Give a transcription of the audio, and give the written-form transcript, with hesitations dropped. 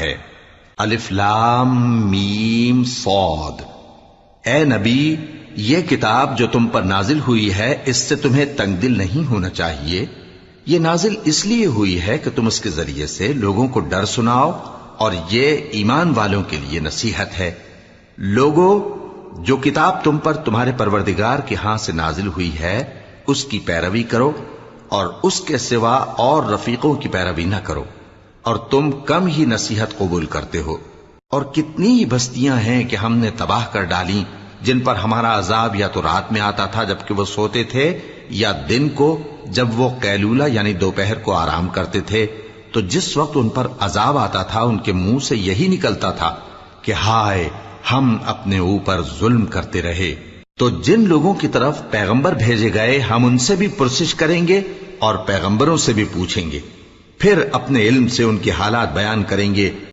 ہے۔ الف لام میم صاد۔ اے نبی، یہ کتاب جو تم پر نازل ہوئی ہے اس سے تمہیں تنگ دل نہیں ہونا چاہیے۔ یہ نازل اس لیے ہوئی ہے کہ تم اس کے ذریعے سے لوگوں کو ڈر سناؤ، اور یہ ایمان والوں کے لیے نصیحت ہے۔ لوگوں، جو کتاب تم پر تمہارے پروردگار کے ہاں سے نازل ہوئی ہے اس کی پیروی کرو، اور اس کے سوا اور رفیقوں کی پیروی نہ کرو، اور تم کم ہی نصیحت قبول کرتے ہو۔ اور کتنی ہی بستیاں ہیں کہ ہم نے تباہ کر ڈالی جن پر ہمارا عذاب یا تو رات میں آتا تھا جبکہ وہ سوتے تھے، یا دن کو جب وہ قیلولہ یعنی دوپہر کو آرام کرتے تھے، تو جس وقت ان پر عذاب آتا تھا ان کے منہ سے یہی نکلتا تھا کہ ہائے، ہم اپنے اوپر ظلم کرتے رہے۔ تو جن لوگوں کی طرف پیغمبر بھیجے گئے ہم ان سے بھی پرسش کریں گے اور پیغمبروں سے بھی پوچھیں گے، پھر اپنے علم سے ان کے حالات بیان کریں گے